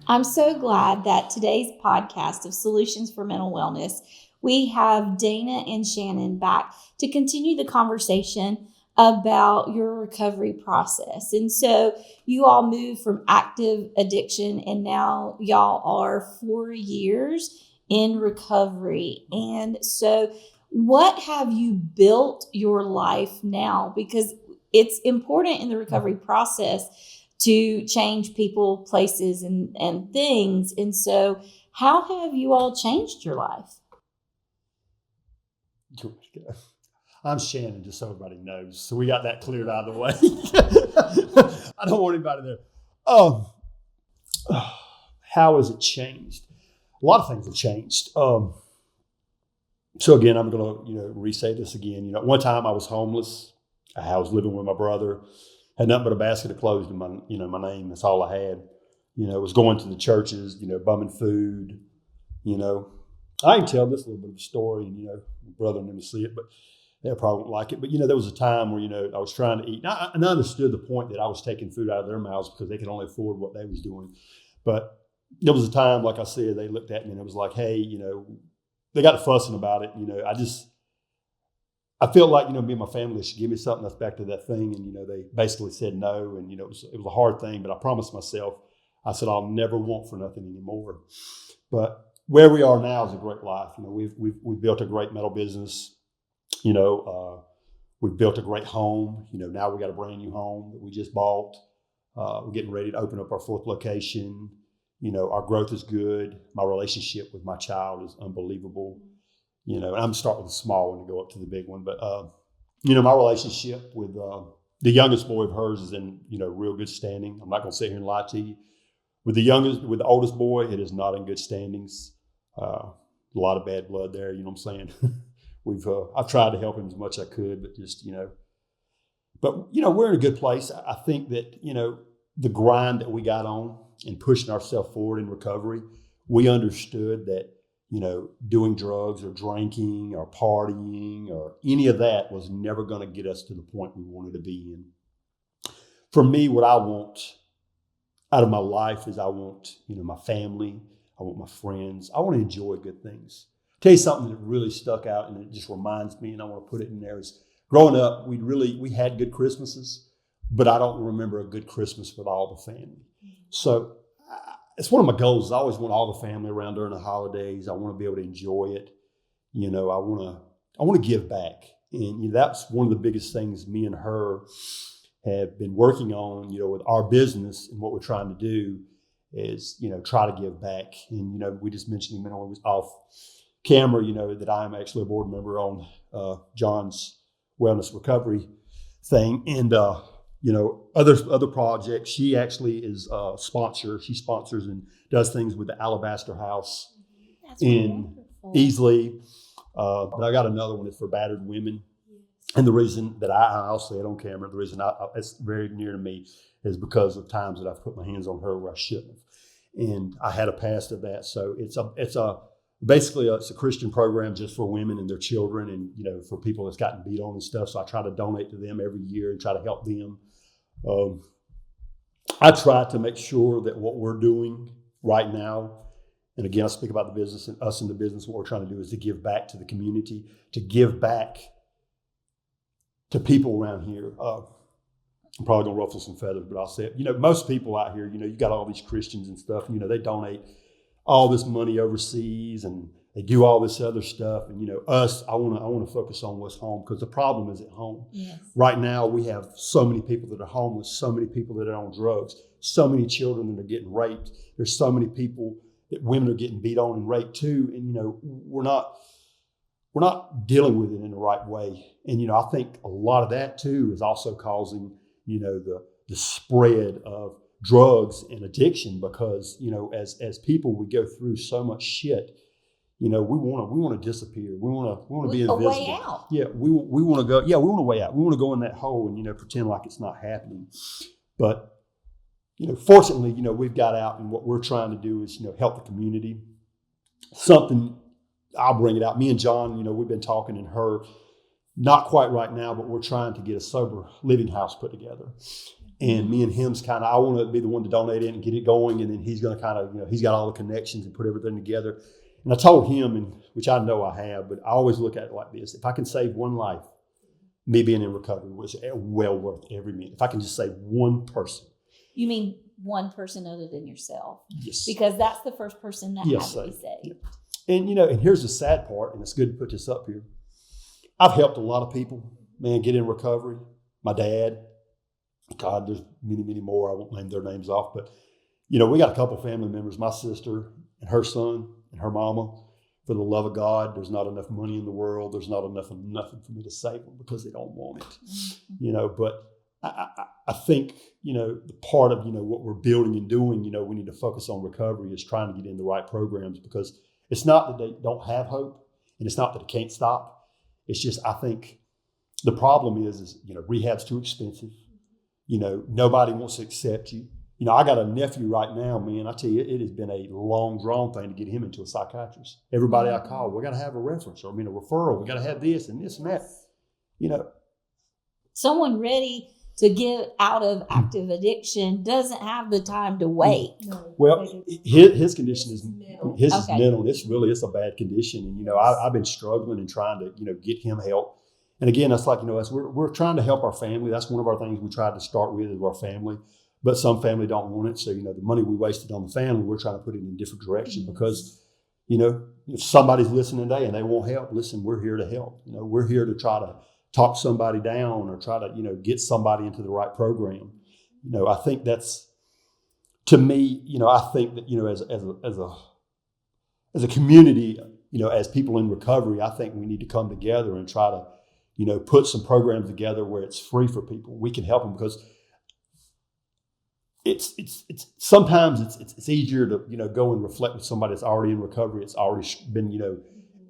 I'm so glad that today's podcast of Solutions for Mental Wellness, we have Dana and Shannon back to continue the conversation about your recovery process. And so you all moved from active addiction and now y'all are 4 years in recovery. And so what have you built your life now? Because it's important in the recovery process to change people, places, and things. And so how have you all changed your life? I'm Shannon, just so everybody knows. So we got that cleared out of the way. I don't want anybody there. How has it changed? A lot of things have changed. So again, I'm going to, re-say this again. One time I was homeless. I was living with my brother. Had nothing but a basket of clothes to my name. That's all I had. Was going to the churches, bumming food. I can tell this little bit of a story, and my brother and them see it, but they probably won't like it. But there was a time where I was trying to eat, and I understood the point that I was taking food out of their mouths because they could only afford what they was doing. But there was a time, like I said, they looked at me and it was like, hey, they got to fussing about it. I felt like, me and my family should give me something. That's back to that thing. And, they basically said no. And, it was a hard thing, but I promised myself, I said, I'll never want for nothing anymore. But where we are now is a great life. We've built a great metal business. We've built a great home. Now we got a brand new home that we just bought. We're getting ready to open up our 4th location. Our growth is good. My relationship with my child is unbelievable. And I'm starting with the small one to go up to the big one. But, my relationship with the youngest boy of hers is in, real good standing. I'm not going to sit here and lie to you. With the oldest boy, it is not in good standings. A lot of bad blood there, you know what I'm saying? I've tried to help him as much as I could, but just, but, we're in a good place. I think that, the grind that we got on and pushing ourselves forward in recovery, we understood that, doing drugs or drinking or partying or any of that was never going to get us to the point we wanted to be in. For me, what I want out of my life is I want, my family, I want my friends, I want to enjoy good things. I'll tell you something that really stuck out and it just reminds me, and I want to put it in there, is growing up, we had good Christmases, but I don't remember a good Christmas with all the family. So it's one of my goals. I always want all the family around during the holidays. I want to be able to enjoy it. I want to give back. And that's one of the biggest things me and her have been working on, with our business, and what we're trying to do is, try to give back. And, we just mentioned a minute when we was off camera, that I'm actually a board member on John's wellness recovery thing. And, other projects. She actually is a sponsor. She sponsors and does things with the Alabaster House in Easley. But I got another one that's for battered women. And the reason that I'll say it on camera, the reason it's very near to me is because of times that I've put my hands on her where I shouldn't have. And I had a past of that. So it's a Christian program just for women and their children and, for people that's gotten beat on and stuff. So I try to donate to them every year and try to help them. I try to make sure that what we're doing right now, and again, I speak about the business and us in the business, what we're trying to do is to give back to the community, to give back to people around here. I'm probably going to ruffle some feathers, but I'll say it. Most people out here, you got all these Christians and stuff, they donate all this money overseas and they do all this other stuff. And, us, I want to focus on what's home, because the problem is at home. Yes. Right now, we have so many people that are homeless, so many people that are on drugs, so many children that are getting raped. There's so many people that women are getting beat on and raped too. And, we're not dealing with it in the right way. And, I think a lot of that too is also causing, the spread of drugs and addiction, because, as people, we go through so much shit. We want to disappear. We want to be invisible. A way out. Yeah, we want to go. Yeah, we want a way out. We want to go in that hole and pretend like it's not happening. But fortunately, we've got out, and what we're trying to do is help the community. Something, I'll bring it out. Me and John, we've been talking, and her, not quite right now, but we're trying to get a sober living house put together. And me and him's kind of, I want to be the one to donate it and get it going. And then he's going to kind of, he's got all the connections and put everything together. And I told him, and which I know I have, but I always look at it like this. If I can save one life, me being in recovery was well worth every minute. If I can just save one person. You mean one person other than yourself? Yes. Because that's the first person that has to be saved. Yeah. And, and here's the sad part, and it's good to put this up here. I've helped a lot of people, man, get in recovery. My dad, God, there's many, many more. I won't name their names off, but, we got a couple family members, my sister and her son and her mama. For the love of God, there's not enough money in the world. There's not enough of nothing for me to save them because they don't want it, But I think, the part of, what we're building and doing, we need to focus on recovery is trying to get in the right programs, because it's not that they don't have hope, and it's not that it can't stop. It's just, I think the problem is rehab's too expensive. Nobody wants to accept you. I got a nephew right now, man. I tell you, it has been a long, drawn thing to get him into a psychiatrist. Everybody I call, we got to have a reference or a referral. We got to have this and this and that. Someone ready to get out of active addiction doesn't have the time to wait. Well, his condition is mental. It's a bad condition, and I've been struggling and trying to get him help. And again, that's like as we're trying to help our family. That's one of our things we tried to start with is our family. But some family don't want it. So, the money we wasted on the family, we're trying to put it in a different direction because, if somebody's listening today and they want help, listen, we're here to help. We're here to try to talk somebody down or try to, get somebody into the right program. I think that's, to me, I think that, as a community, as people in recovery, I think we need to come together and try to, put some programs together where it's free for people. We can help them because it's sometimes it's easier to go and reflect with somebody that's already in recovery. It's already been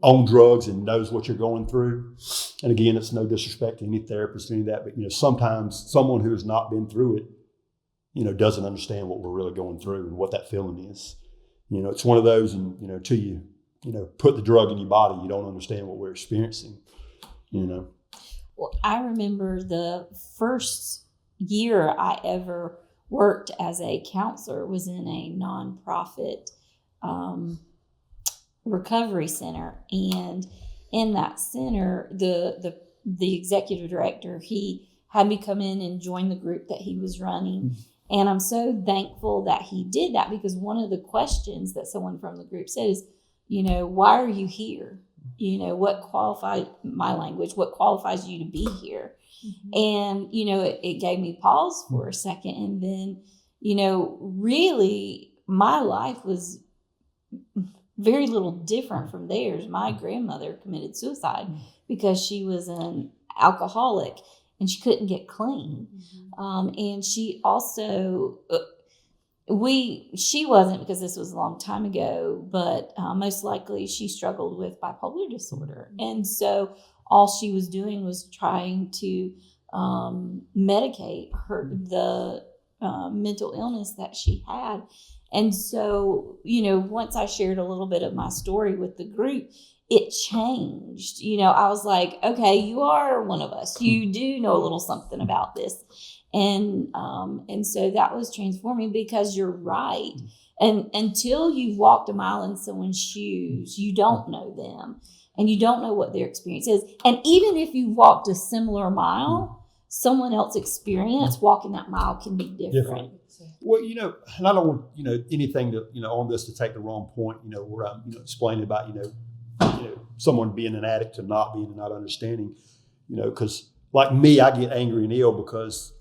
on drugs and knows what you're going through. And again, it's no disrespect to any therapist or any of that, but sometimes someone who has not been through it, doesn't understand what we're really going through and what that feeling is. It's one of those, and till you put the drug in your body, you don't understand what we're experiencing. Well, I remember the first year I ever worked as a counselor was in a nonprofit recovery center, and in that center, the executive director, he had me come in and join the group that he was running, and I'm so thankful that he did that, because one of the questions that someone from the group said is, why are you here? What qualifies you to be here? And, it gave me pause for a second. And then, really my life was very little different from theirs. My grandmother committed suicide because she was an alcoholic and she couldn't get clean. And she also, she wasn't, because this was a long time ago, but most likely she struggled with bipolar disorder. And so all she was doing was trying to medicate the mental illness that she had. And so, once I shared a little bit of my story with the group, it changed. I was like, okay, you are one of us. You do know a little something about this. And so that was transforming, because you're right. And until you've walked a mile in someone's shoes, you don't know them. And you don't know what their experience is. And even if you walked a similar mile, someone else's experience walking that mile can be different. Well, and I don't want, anything to, on this to take the wrong point, where I'm, explaining about, someone being an addict to not being and not understanding, because like me, I get angry and ill because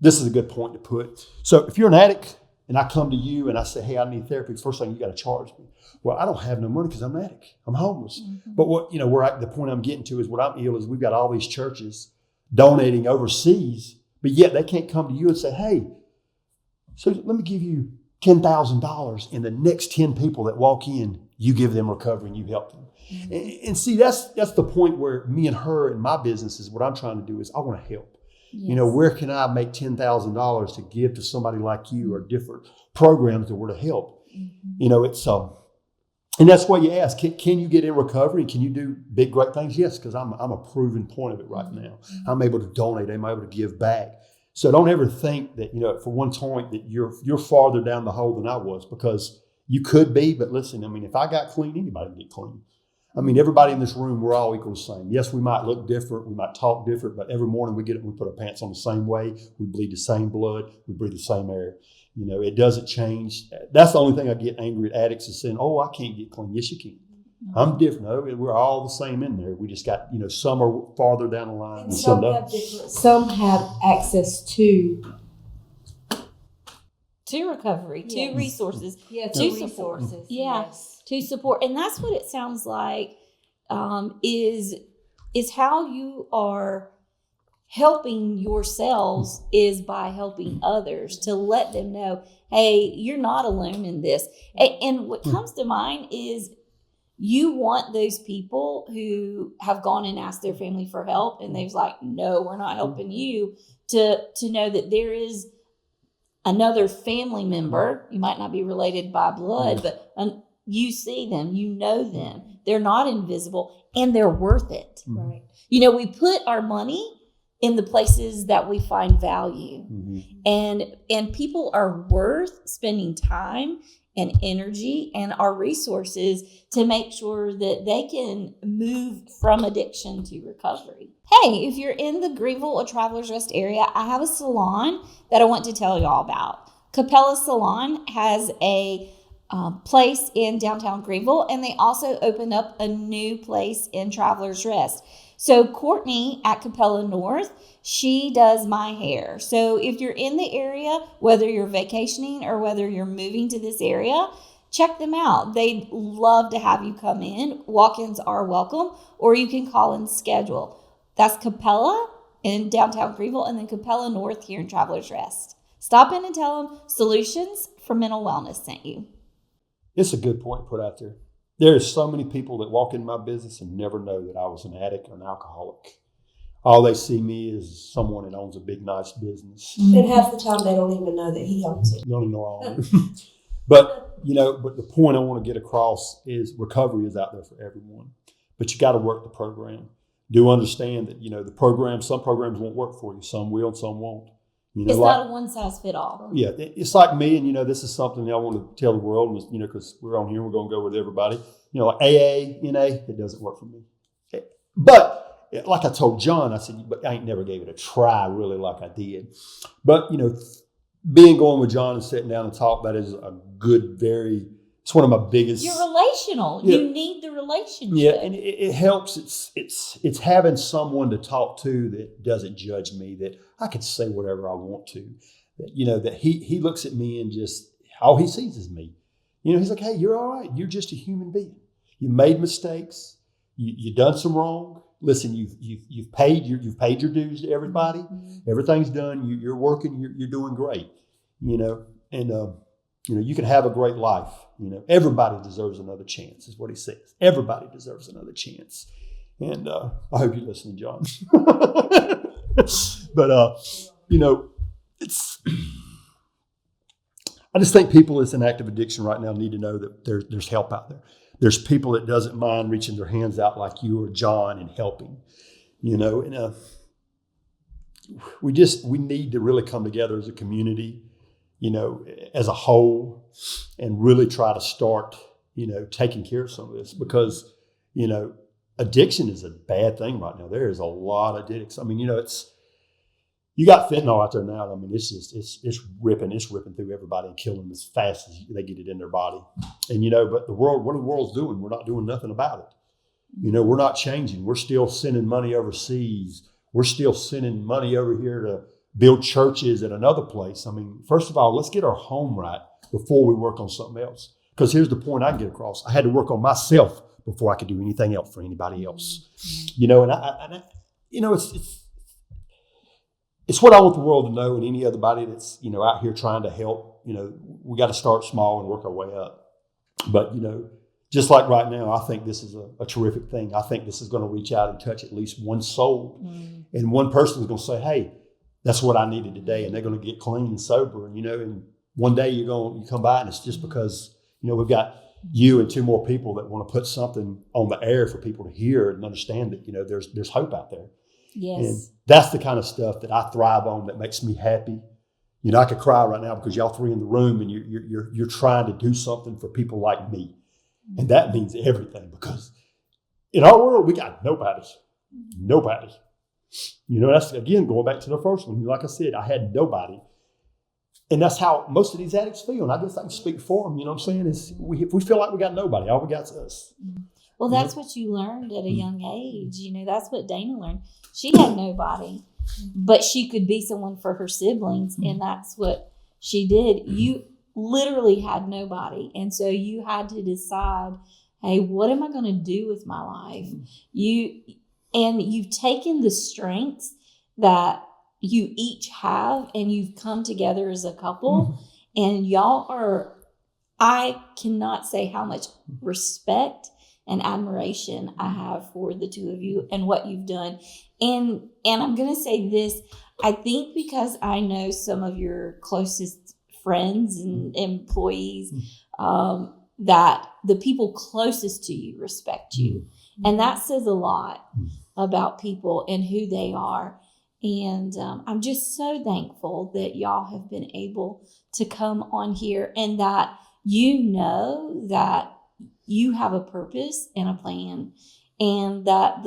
this is a good point to put. So if you're an addict and I come to you and I say, hey, I need therapy, the first thing you got to charge me. Well, I don't have no money because I'm an addict. I'm homeless. But what, the point I'm getting to is what I'm ill is we've got all these churches donating overseas, but yet they can't come to you and say, hey, so let me give you $10,000, and the next 10 people that walk in, you give them recovery and you help them. And see, that's the point where me and her and my business is what I'm trying to do is I want to help. Yes. Where can I make $10,000 to give to somebody like you, or different programs that were to help? It's and that's why you ask, can you get in recovery? Can you do big, great things? Yes, because I'm a proven point of it right now. I'm able to donate. I'm able to give back. So don't ever think that, for one point that you're farther down the hole than I was, because you could be. But listen, I mean, if I got clean, anybody can get clean. I mean, everybody in this room, we're all equal the same. Yes, we might look different. We might talk different. But every morning we get up, we put our pants on the same way. We bleed the same blood. We breathe the same air. It doesn't change. That's the only thing I get angry at addicts is saying, oh, I can't get clean. Yes, you can. I'm different. No, we're all the same in there. We just got, some are farther down the line. And some have different. Some have access to recovery, to resources, to support. resources. Yeah, Yes. to support. And that's what it sounds like is how you are helping yourselves is by helping others, to let them know, hey, you're not alone in this. And what comes to mind is you want those people who have gone and asked their family for help and they've like, no, we're not helping you, to know that there is another family member. You might not be related by blood, but you see them, you know them. They're not invisible and they're worth it. Right. We put our money in the places that we find value. And people are worth spending time and energy and our resources to make sure that they can move from addiction to recovery. Hey, if you're in the Greenville or Travelers Rest area, I have a salon that I want to tell y'all about. Capella Salon has a place in downtown Greenville, and they also opened up a new place in Travelers Rest. So Courtney at Capella North, she does my hair. So if you're in the area, whether you're vacationing or whether you're moving to this area, check them out. They'd love to have you come in. Walk-ins are welcome, or you can call and schedule. That's Capella in downtown Greenville, and then Capella North here in Travelers Rest. Stop in and tell them Solutions for Mental Wellness sent you. It's a good point put out there. There are so many people that walk in my business and never know that I was an addict or an alcoholic. All they see me is someone that owns a big, nice business. And half the time they don't even know that he owns it. They don't even know I own it. But the point I want to get across is recovery is out there for everyone. But you got to work the program. Do understand that, some programs won't work for you. Some will and some won't. It's not a one size fit all. Yeah, it's like me, and this is something I want to tell the world, because we're on here, we're going to go with everybody. Like AA, NA, it doesn't work for me. But like I told John, I said, but I ain't never gave it a try really like I did. But going with John and sitting down and talk, that is a good, it's one of my biggest. You're relational. Yeah. You need the relationship. Yeah, and it helps. It's having someone to talk to that doesn't judge me, that I can say whatever I want to. That that he looks at me and just all he sees is me. He's like, hey, you're all right. You're just a human being. You made mistakes. You done some wrong. Listen, you've paid your dues to everybody. Mm-hmm. Everything's done. You're working. You're doing great. You can have a great life. Everybody deserves another chance, is what he says. Everybody deserves another chance. And I hope you're listening, John. But, it's. I just think people that's in active addiction right now need to know that there's help out there. There's people that doesn't mind reaching their hands out like you or John and helping. And we need to really come together as a community, as a whole, and really try to start, taking care of some of this, because, addiction is a bad thing right now. There is a lot of addicts. I mean, you got fentanyl out there now. I mean, it's ripping through everybody and killing them as fast as they get it in their body. And, but what the world's doing, we're not doing nothing about it. We're not changing. We're still sending money overseas. We're still sending money over here to build churches at another place. I mean, first of all, let's get our home right before we work on something else. Because here's the point I can get across. I had to work on myself before I could do anything else for anybody else. It's what I want the world to know, and any other body that's, out here trying to help, we got to start small and work our way up. But, just like right now, I think this is a terrific thing. I think this is going to reach out and touch at least one soul. And one person is going to say, hey, that's what I needed today. And they're going to get clean and sober. And one day you come by and it's just because, we've got you and two more people that want to put something on the air for people to hear and understand that, there's hope out there. Yes. And that's the kind of stuff that I thrive on, that makes me happy. You know, I could cry right now because y'all three in the room and you're trying to do something for people like me. And that means everything, because in our world, we got nobody. Nobody. You know, that's, again, going back to the first one. Like I said, I had nobody. And that's how most of these addicts feel. And I guess I can speak for them. You know what I'm saying? If we feel like we got nobody, all we got is us. Well, that's what you learned at a young age. You know, that's what Dana learned. She had nobody, but she could be someone for her siblings. And that's what she did. You literally had nobody. And so you had to decide, hey, what am I going to do with my life? You've taken the strengths that you each have, and you've come together as a couple, and I cannot say how much respect and admiration I have for the two of you and what you've done. And I'm going to say this, I think because I know some of your closest friends and employees, that the people closest to you respect you. And that says a lot about people and who they are. And I'm just so thankful that y'all have been able to come on here, and that you know that you have a purpose and a plan, and that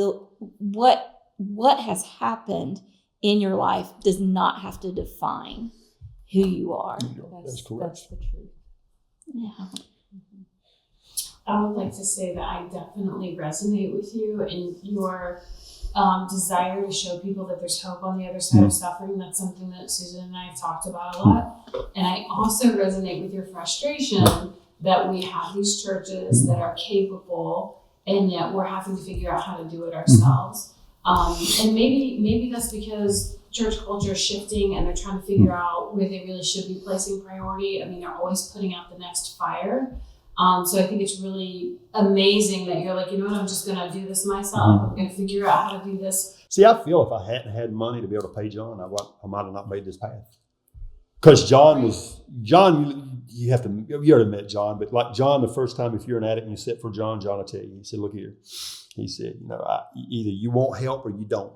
what has happened in your life does not have to define who you are. That's correct. That's the truth. Yeah. I would like to say that I definitely resonate with you and your desire to show people that there's hope on the other side of suffering. That's something that Susan and I have talked about a lot. And I also resonate with your frustration that we have these churches that are capable, and yet we're having to figure out how to do it ourselves. And maybe that's because church culture is shifting and they're trying to figure out where they really should be placing priority. I mean, they're always putting out the next fire. So I think it's really amazing that you're like, you know what, I'm just going to do this myself. I'm going to figure out how to do this. See, I feel if I hadn't had money to be able to pay John, I might have not made this path. Because John, you already met John, but like John, the first time, if you're an addict and you sit for John will tell you, he said, look here. He said, you know, either you want help or you don't.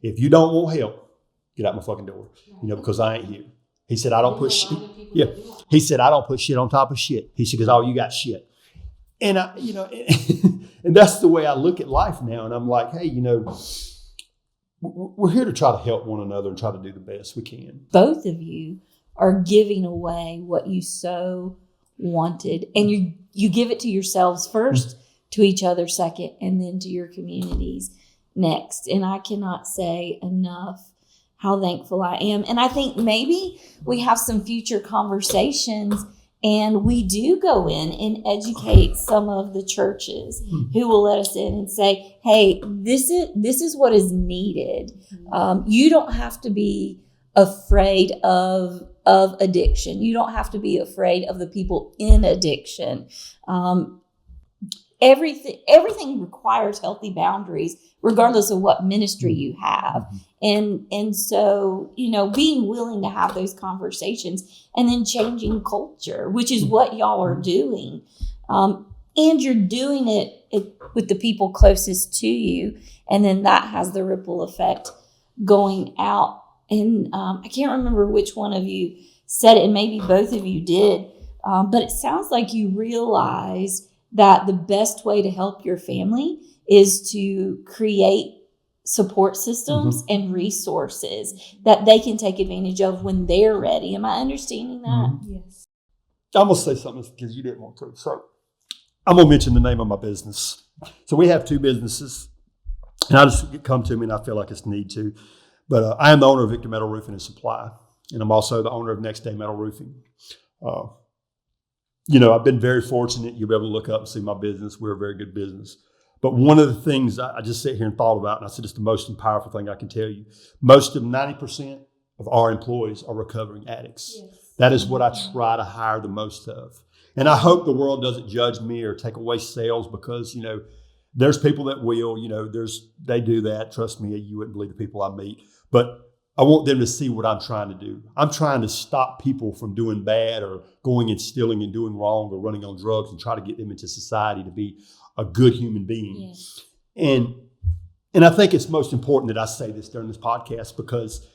If you don't want help, get out my fucking door, you know, because I ain't here. He said, I don't put shit. Yeah. He said, I don't put shit on top of shit. He said, because all you got shit. And and that's the way I look at life now. And I'm like, hey, you know, we're here to try to help one another and try to do the best we can. Both of you are giving away what you so wanted. And you give it to yourselves first, to each other second, and then to your communities next. And I cannot say enough how thankful I am. And I think maybe we have some future conversations and we do go in and educate some of the churches who will let us in and say, hey, this is what is needed. You don't have to be afraid of addiction. You don't have to be afraid of the people in addiction. Everything requires healthy boundaries, regardless of what ministry you have. And so, you know, being willing to have those conversations and then changing culture, which is what y'all are doing. And you're doing it with the people closest to you. And then that has the ripple effect going out. And I can't remember which one of you said it, and maybe both of you did. But it sounds like you realize that the best way to help your family is to create support systems and resources that they can take advantage of when they're ready. Am I understanding that? Yes. I'm going to say something because you didn't want to. So I'm going to mention the name of my business. So we have two businesses, and I just come to me and I feel like it's need to. But I am the owner of Victor Metal Roofing and Supply, and I'm also the owner of Next Day Metal Roofing. You know, I've been very fortunate. You'll be able to look up and see my business. We're a very good business. But one of the things I just sit here and thought about, and I said it's the most powerful thing I can tell you. Most of 90% of our employees are recovering addicts. Yes. That is what I try to hire the most of. And I hope the world doesn't judge me or take away sales because, you know, there's people that will, you know, they do that. Trust me, you wouldn't believe the people I meet. But I want them to see what I'm trying to do. I'm trying to stop people from doing bad or going and stealing and doing wrong or running on drugs and try to get them into society to be a good human being. Yes. And And I think it's most important that I say this during this podcast, because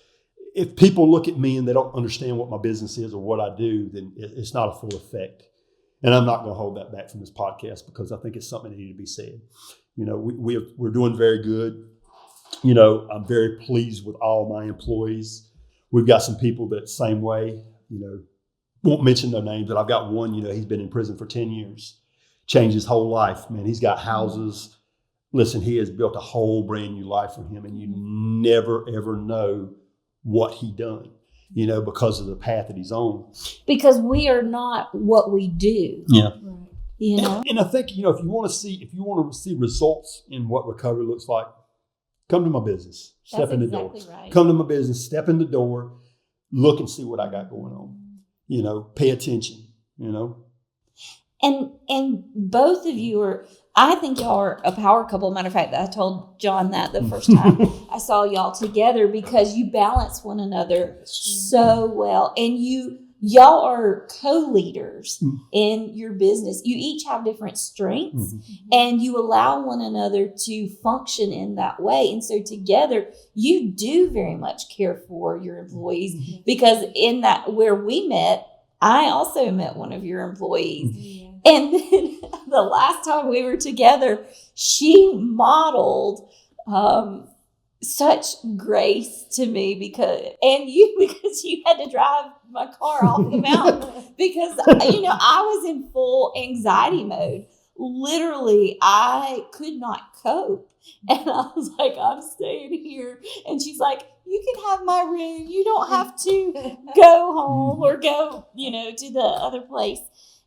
if people look at me and they don't understand what my business is or what I do, then it's not a full effect. And I'm not going to hold that back from this podcast, because I think it's something that needs to be said. You know, we're doing very good. You know, I'm very pleased with all my employees. We've got some people that same way, you know, won't mention their names, but I've got one, you know, he's been in prison for 10 years, changed his whole life, man. He's got houses. Listen, he has built a whole brand new life for him, and you never, ever know what he done, you know, because of the path that he's on. Because we are not what we do. Yeah. You know? And I think, you know, if you want to see results in what recovery looks like, come to my business, step in the door. Right. Come to my business, step in the door, look and see what I got going on. You know, pay attention, you know. And both of you are, I think y'all are a power couple. Matter of fact, I told John that the first time I saw y'all together, because you balance one another so well. And y'all are co-leaders in your business. You each have different strengths, and you allow one another to function in that way. And so together, you do very much care for your employees, because in that, where we met, I also met one of your employees. And then the last time we were together, she modeled such grace to me, because you had to drive my car off the mountain because, you know, I was in full anxiety mode. Literally, I could not cope. And I was like, I'm staying here. And she's like, you can have my room. You don't have to go home or go, you know, to the other place.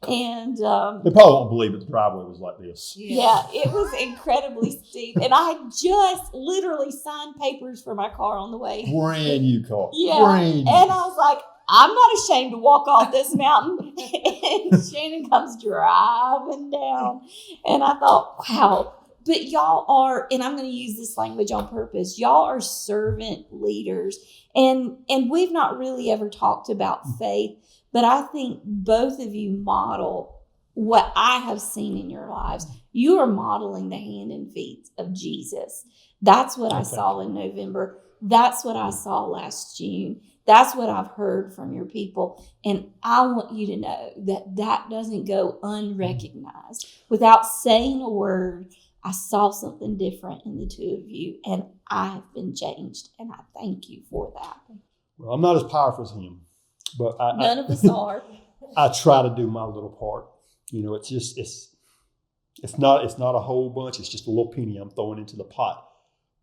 And they probably won't believe that the driveway was like this. Yeah, it was incredibly steep. And I had just literally signed papers for my car on the way. Brand new car. Yeah. Brand new. And I was like, I'm not ashamed to walk off this mountain. And Shannon comes driving down. And I thought, wow. But y'all are, and I'm going to use this language on purpose, y'all are servant leaders. And we've not really ever talked about faith, but I think both of you model what I have seen in your lives. You are modeling the hand and feet of Jesus. That's what I saw in November. That's what I saw last June. That's what I've heard from your people. And I want you to know that that doesn't go unrecognized. Without saying a word, I saw something different in the two of you, and I have been changed, and I thank you for that. Well, I'm not as powerful as him, but None of us are. I try to do my little part. You know, it's not a whole bunch. It's just a little penny I'm throwing into the pot,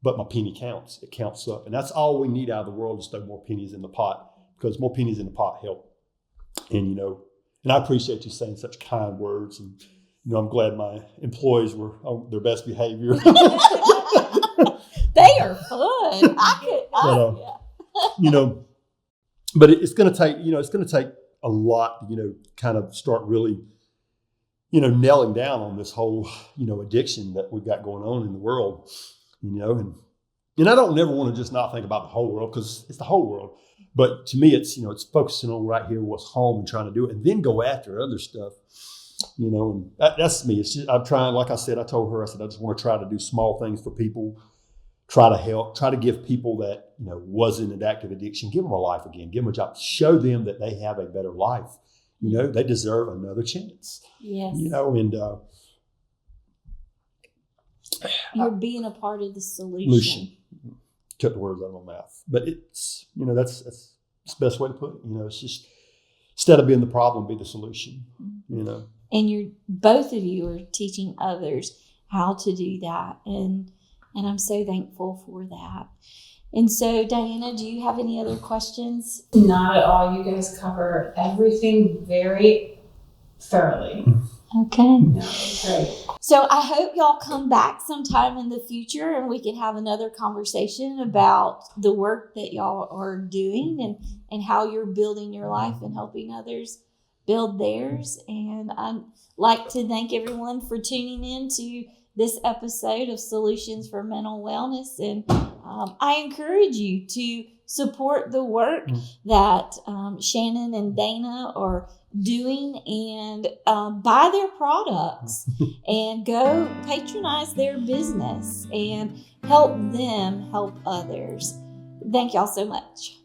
but my penny counts. It counts up, and that's all we need out of the world, is throw more pennies in the pot, because more pennies in the pot help. And you know, and I appreciate you saying such kind words, and you know, I'm glad my employees were on their best behavior. They are fun. You know, but it's going to take a lot, you know, kind of start really, you know, nailing down on this whole, you know, addiction that we've got going on in the world, you know, and I don't never want to just not think about the whole world, because it's the whole world. But to me, it's, you know, it's focusing on right here, what's home, and trying to do it, and then go after other stuff. You know, and that's me. It's just, I'm trying, like I said, I told her, I said, I just want to try to do small things for people, try to help, try to give people that, you know, was in an active addiction, give them a life again, give them a job, show them that they have a better life. You know, they deserve another chance. Yes. You know, and you're being a part of the solution. Took the words out of my mouth. But it's, you know, that's the best way to put it. You know, it's just, instead of being the problem, be the solution, you know. And both of you are teaching others how to do that. And I'm so thankful for that. And so, Diana, do you have any other questions? Not at all. You guys cover everything very thoroughly. Okay. No, great. So I hope y'all come back sometime in the future and we can have another conversation about the work that y'all are doing and how you're building your life and helping others build theirs. And I'd like to thank everyone for tuning in to this episode of Solutions for Mental Wellness. And I encourage you to support the work that Shannon and Dana are doing and buy their products and go patronize their business and help them help others. Thank y'all so much.